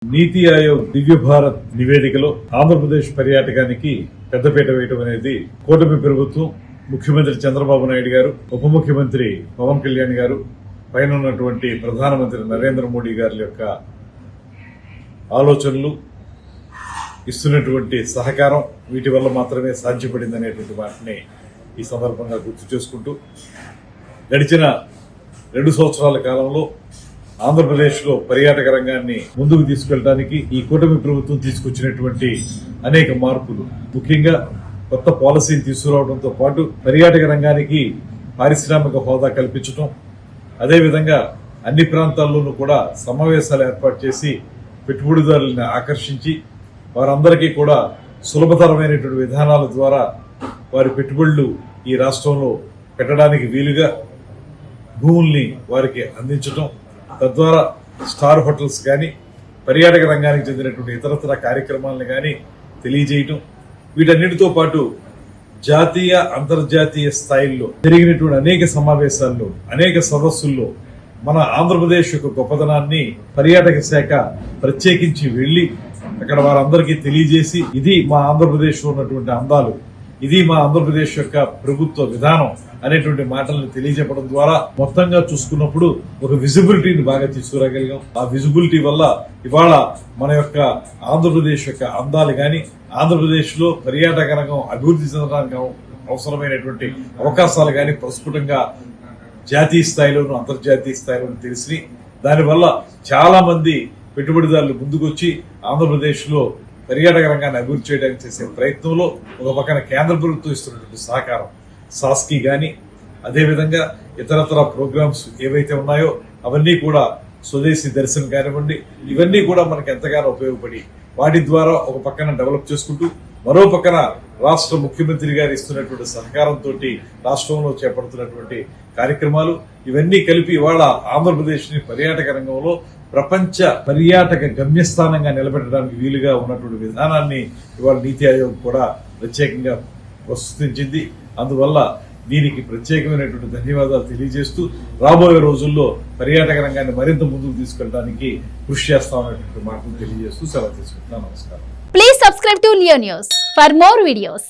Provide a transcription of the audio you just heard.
నీతి ఆయోగ్ దివ్య భారత్ నివేదికలో ఆంధ్రప్రదేశ్ పర్యాటకానికి పెద్దపీట వేయడం అనేది కూటమి ప్రభుత్వం, ముఖ్యమంత్రి చంద్రబాబు నాయుడు గారు, ఉప ముఖ్యమంత్రి పవన్ కళ్యాణ్ గారు, పైన ఉన్నటువంటి ప్రధానమంత్రి నరేంద్ర మోడీ గారి యొక్క ఆలోచనలు, ఇస్తున్నటువంటి సహకారం వీటి వల్ల మాత్రమే సాధ్యపడింది అనేటువంటి వాటిని ఈ సందర్భంగా గుర్తు చేసుకుంటూ, గడిచిన 2 సంవత్సరాల కాలంలో ఆంధ్రప్రదేశ్లో పర్యాటక రంగాన్ని ముందుకు తీసుకెళ్ళడానికి ఈ కూటమి ప్రభుత్వం తీసుకొచ్చినటువంటి అనేక మార్పులు, ముఖ్యంగా కొత్త పాలసీని తీసుకురావడంతో పాటు పర్యాటక రంగానికి పారిశ్రామిక హోదా కల్పించడం, అదేవిధంగా అన్ని ప్రాంతాల్లోనూ కూడా సమావేశాలు ఏర్పాటు చేసి పెట్టుబడిదారులను ఆకర్షించి వారందరికీ కూడా సులభతరమైనటువంటి విధానాల ద్వారా వారి పెట్టుబడులు ఈ రాష్ట్రంలో పెట్టడానికి వీలుగా భూముల్ని వారికి అందించడం, తద్వారా స్టార్ హోటల్స్ కానీ పర్యాటక రంగానికి చెందినటువంటి ఇతరతర కార్యక్రమాలను కానీ తెలియజేయటం, వీటన్నిటితో పాటు జాతీయ అంతర్జాతీయ స్థాయిల్లో జరిగినటువంటి అనేక సమావేశాల్లో, అనేక సదస్సుల్లో మన ఆంధ్రప్రదేశ్ యొక్క గొప్పదనాన్ని పర్యాటక శాఖ ప్రత్యేకించి వెళ్లి అక్కడ వారందరికీ తెలియజేసి, ఇది మా ఆంధ్రప్రదేశ్ లో ఉన్నటువంటి అందాలు, ఇది మా ఆంధ్రప్రదేశ్ యొక్క ప్రభుత్వ విధానం అనేటువంటి మాటలను తెలియజెప్పడం ద్వారా మొత్తంగా చూసుకున్నప్పుడు ఒక విజిబిలిటీని బాగా తీసుకురాగలిగాం. ఆ విజిబిలిటీ వల్ల ఇవాళ మన యొక్క ఆంధ్రప్రదేశ్ యొక్క అందాలు గాని, ఆంధ్రప్రదేశ్ లో పర్యాటక రంగం అభివృద్ధి చెందడానికి అవసరమైనటువంటి అవకాశాలు గాని ప్రస్ఫుటంగా జాతీయ స్థాయిలోను అంతర్జాతీయ స్థాయిలోను తెలిసి, దానివల్ల చాలా మంది పెట్టుబడిదారులు ముందుకొచ్చి ఆంధ్రప్రదేశ్ లో పర్యాటక రంగాన్ని అభివృద్ధి చేయడానికి చేసే ప్రయత్నంలో ఒక పక్కన కేంద్ర ప్రభుత్వం ఇస్తున్నటువంటి సహకారం, సాస్కి గాని, అదేవిధంగా ఇతరతర ప్రోగ్రామ్స్ ఏవైతే ఉన్నాయో అవన్నీ కూడా స్వదేశీ దర్శనం కానివ్వండి, ఇవన్నీ కూడా మనకు ఎంతగానో ఉపయోగపడి వాటి ద్వారా ఒక పక్కన డెవలప్ చేసుకుంటూ, మరో పక్కన రాష్ట్ర ముఖ్యమంత్రి గారు ఇస్తున్నటువంటి సహకారంతో రాష్ట్రంలో చేపడుతున్నటువంటి కార్యక్రమాలు ఇవన్నీ కలిపి ఇవాళ ఆంధ్రప్రదేశ్ ని పర్యాటక రంగంలో ప్రపంచ పర్యాటక గమ్యస్థానంగా నిలబెట్టడానికి వీలుగా ఉన్నటువంటి విధానాన్ని ఇవాళ నీతి ఆయోగ్ కూడా ప్రత్యేకంగా ప్రస్తుతించింది. అందువల్ల దీనికి ప్రత్యేకమైనటువంటి ధన్యవాదాలు తెలియజేస్తూ, రాబోయే రోజుల్లో పర్యాటక రంగాన్ని మరింత ముందుకు తీసుకెళ్ళడానికి కృషి చేస్తామనేటువంటి మాటలు తెలియజేస్తూ సెలవు తీసుకుంటున్నాను. నమస్కారం. Please subscribe to Leo News for more videos.